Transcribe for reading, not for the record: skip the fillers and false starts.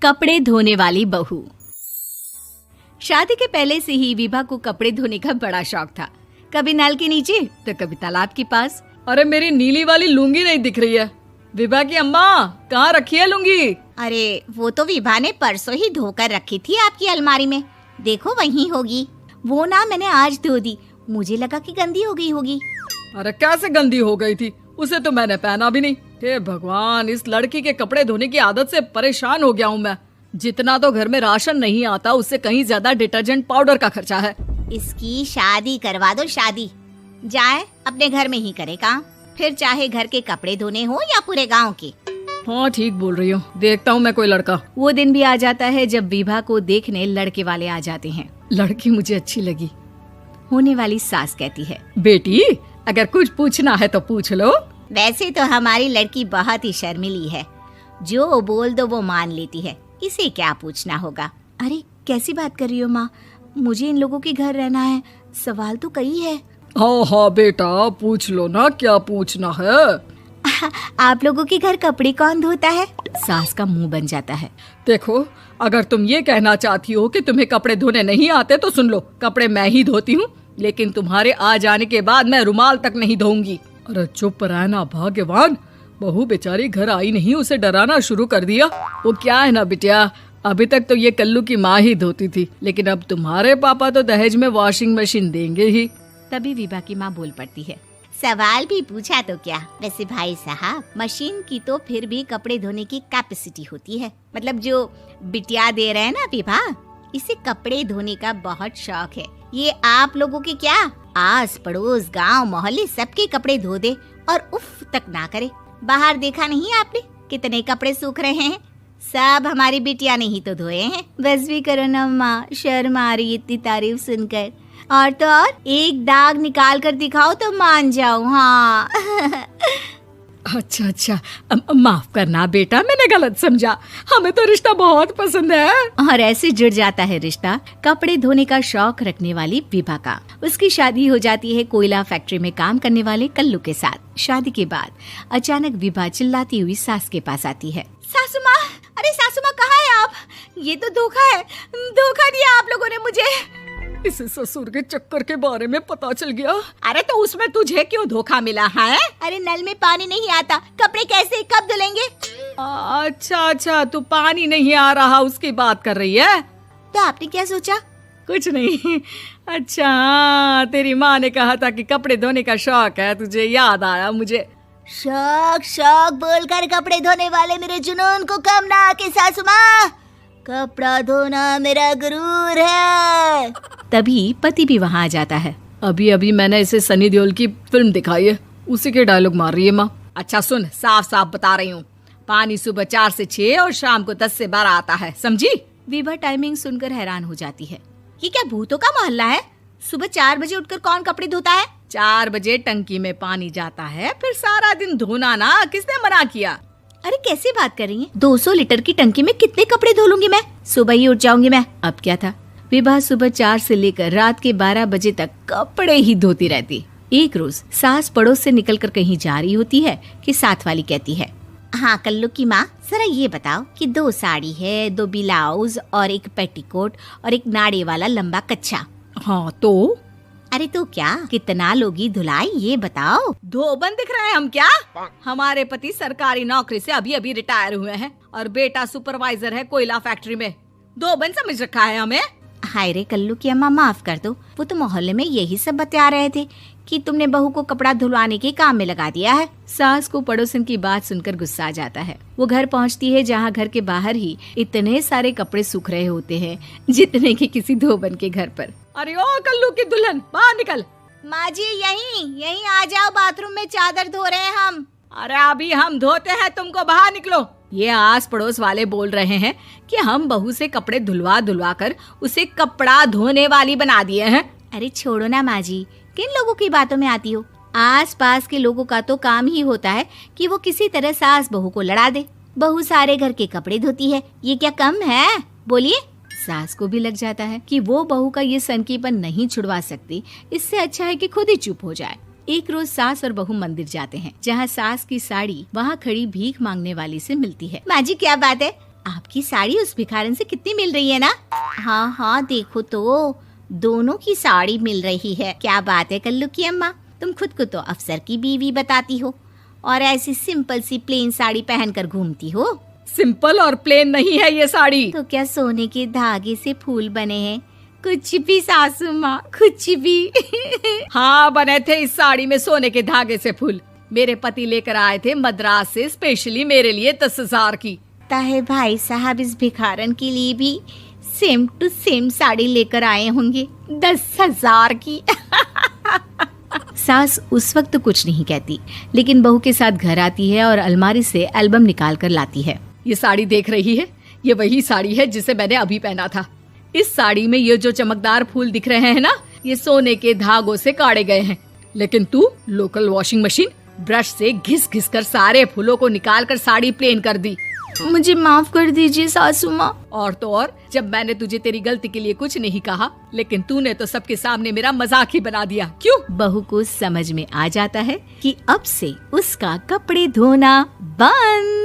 कपड़े धोने वाली बहू। शादी के पहले से ही विभा को कपड़े धोने का बड़ा शौक था। कभी नल के नीचे तो कभी तालाब के पास। अरे मेरी नीली वाली लुंगी नहीं दिख रही है। विभा की अम्मा, कहाँ रखी है लुंगी? अरे वो तो विभा ने परसों ही धोकर रखी थी आपकी अलमारी में, देखो वहीं होगी। वो ना मैंने आज धो दी, मुझे लगा कि गंदी हो गई होगी। अरे कैसे गंदी हो गई थी? उसे तो मैंने पहना भी नहीं। हे भगवान, इस लड़की के कपड़े धोने की आदत से परेशान हो गया हूँ मैं। जितना तो घर में राशन नहीं आता, उससे कहीं ज्यादा डिटर्जेंट पाउडर का खर्चा है। इसकी शादी करवा दो, शादी जाए अपने घर में ही करे काम, फिर चाहे घर के कपड़े धोने हो या पूरे गांव के। हाँ ठीक बोल रही हूँ, देखता हूँ मैं कोई लड़का। वो दिन भी आ जाता है जब विभा को देखने लड़के वाले आ जाते हैं। लड़की मुझे अच्छी लगी। होने वाली सास कहती है, बेटी अगर कुछ पूछना है तो पूछ लो। वैसे तो हमारी लड़की बहुत ही शर्मीली है, जो बोल दो वो मान लेती है, इसे क्या पूछना होगा। अरे कैसी बात कर रही हो माँ, मुझे इन लोगों के घर रहना है, सवाल तो कई है। हाँ हाँ बेटा, पूछ लो ना, क्या पूछना है। आप लोगों के घर कपड़े कौन धोता है? सास का मुंह बन जाता है। देखो, अगर तुम ये कहना चाहती हो कि तुम्हें कपड़े धोने नहीं आते तो सुन लो, कपड़े मैं ही धोती हूँ, लेकिन तुम्हारे आ जाने के बाद मैं रुमाल तक नहीं धोऊंगी। अरे चुप रहना भाग्यवान, बहू बेचारी घर आई नहीं, उसे डराना शुरू कर दिया। वो क्या है ना बिटिया, अभी तक तो ये कल्लू की माँ ही धोती थी, लेकिन अब तुम्हारे पापा तो दहेज में वॉशिंग मशीन देंगे ही। तभी विभा की माँ बोल पड़ती है, सवाल भी पूछा तो क्या। वैसे भाई साहब, मशीन की तो फिर भी कपड़े धोने की कैपेसिटी होती है। मतलब जो बिटिया दे रहे हैं ना विभा, इसे कपड़े धोने का बहुत शौक है। ये आप लोगों के क्या, आस पड़ोस गांव मोहल्ले सबके कपड़े धो दे और उफ तक ना करे। बाहर देखा नहीं आपने कितने कपड़े सूख रहे हैं? सब हमारी बिटिया ने ही तो धोए हैं। बस भी करो ना माँ, शर्म आ रही इतनी तारीफ सुनकर। और तो और एक दाग निकाल कर दिखाओ तो मान जाओ। हाँ अच्छा, माफ करना बेटा, मैंने गलत समझा। हमें तो रिश्ता बहुत पसंद है। और ऐसे जुड़ जाता है रिश्ता कपड़े धोने का शौक रखने वाली विभा का। उसकी शादी हो जाती है कोयला फैक्ट्री में काम करने वाले कल्लू के साथ। शादी के बाद अचानक विभा चिल्लाती हुई सास के पास आती है। सासू माँ, अरे सासू माँ कहाँ है आप? ये तो धोखा है, धोखा दिया आप लोगों ने मुझे। इसे ससुर के चक्कर के बारे में पता चल गया। अरे तो उसमें तुझे क्यों धोखा मिला है? अरे नल में पानी नहीं आता, कपड़े कैसे कब धुलेंगे? अच्छा, तू पानी नहीं आ रहा उसकी बात कर रही है। तो आपने क्या सोचा? कुछ नहीं। अच्छा, तेरी माँ ने कहा था कि कपड़े धोने का शौक है तुझे, याद आया मुझे। शौक बोलकर कपड़े धोने वाले मेरे जुनून को कम ना आके सासू माँ, कपड़ा धोना मेरा गुरूर है। तभी पति भी वहाँ आ जाता है। अभी मैंने इसे सनी देओल की फिल्म दिखाई है, उसी के डायलॉग मार रही है माँ। अच्छा सुन, साफ साफ बता रही हूँ, पानी सुबह 4 से 6 और शाम को 10 से 12 आता है, समझी? विभा टाइमिंग सुनकर हैरान हो जाती है। ये क्या भूतों का मोहल्ला है? सुबह 4 बजे उठकर कौन कपड़े धोता है? 4 बजे टंकी में पानी जाता है, फिर सारा दिन धोना ना, किसने मना किया? अरे कैसी बात कर रही हैं? 200 लीटर की टंकी में कितने कपड़े धो लूंगी मैं? सुबह ही उठ जाऊंगी मैं। अब क्या था, विभा सुबह 4 से लेकर रात के 12 बजे तक कपड़े ही धोती रहती। एक रोज सास पड़ोस से निकलकर कहीं जा रही होती है कि साथ वाली कहती है, हाँ कल्लू की माँ, जरा ये बताओ कि 2 साड़ी है, 2 ब्लाउज और एक पेटीकोट और एक नाड़े वाला लंबा कच्छा। हाँ तो? अरे तो क्या, कितना लोगी धुलाई ये बताओ। धोबन दिख रहे हैं हम क्या? हमारे पति सरकारी नौकरी से अभी रिटायर हुए हैं और बेटा सुपरवाइजर है कोयला फैक्ट्री में। धोबन समझ रखा है हमें? हाय रे कल्लू की अम्मा, माफ कर दो, वो तो मोहल्ले में यही सब बता रहे थे कि तुमने बहू को कपड़ा धुलवाने के काम में लगा दिया है। सास को पड़ोसन की बात सुनकर गुस्सा आ जाता है। वो घर पहुंचती है जहां घर के बाहर ही इतने सारे कपड़े सूख रहे होते हैं जितने कि किसी धोबन के घर पर। अरे ओ कल्लू की दुल्हन, बाहर निकल। माँ जी यहीं आ जाओ, बाथरूम में चादर धो रहे हैं हम। अरे अभी हम धोते हैं, तुमको बाहर निकलो। ये आस पड़ोस वाले बोल रहे हैं कि हम बहू से कपड़े धुलवा कर उसे कपड़ा धोने वाली बना दिए हैं। अरे छोड़ो ना माँ जी, किन लोगों की बातों में आती हो? आस पास के लोगों का तो काम ही होता है कि वो किसी तरह सास बहू को लड़ा दे। बहू सारे घर के कपड़े धोती है, ये क्या कम है? बोलिए। सास को भी लग जाता है कि वो बहू का ये सनकीपन नहीं छुड़वा सकती, इससे अच्छा है कि खुद ही चुप हो जाए। एक रोज सास और बहू मंदिर जाते हैं, जहाँ सास की साड़ी वहाँ खड़ी भीख मांगने वाली से मिलती है। माँ जी क्या बात है, आपकी साड़ी उस भिखारन से कितनी मिल रही है ना? हाँ हाँ देखो तो, दोनों की साड़ी मिल रही है। क्या बात है कल्लू की अम्मा, तुम खुद को तो अफसर की बीवी बताती हो और ऐसी सिंपल सी प्लेन साड़ी पहनकर घूमती हो। सिंपल और प्लेन नहीं है ये साड़ी। तो क्या सोने के धागे से फूल बने हैं? कुछ भी सासू माँ, कुछ भी। हाँ बने थे इस साड़ी में सोने के धागे से फूल। मेरे पति लेकर आए थे मद्रास से स्पेशली मेरे लिए 10,000 की। ताहे भाई साहब इस भिखारन के लिए भी सेम टू सेम साड़ी लेकर आए होंगे 10,000 की। सास उस वक्त तो कुछ नहीं कहती, लेकिन बहू के साथ घर आती है और अलमारी से एल्बम निकाल कर लाती है। ये साड़ी देख रही है, ये वही साड़ी है जिसे मैंने अभी पहना था। इस साड़ी में ये जो चमकदार फूल दिख रहे हैं ना, ये सोने के धागों से काढ़े गए हैं। लेकिन तू लोकल वॉशिंग मशीन ब्रश से घिस घिस कर सारे फूलों को निकाल कर साड़ी प्लेन कर दी। मुझे माफ कर दीजिए सासू माँ। और तो और, जब मैंने तुझे तेरी गलती के लिए कुछ नहीं कहा, लेकिन तूने तो सबके सामने मेरा मजाक ही बना दिया। क्यों? बहू को समझ में आ जाता है कि अब से उसका कपड़े धोना बंद।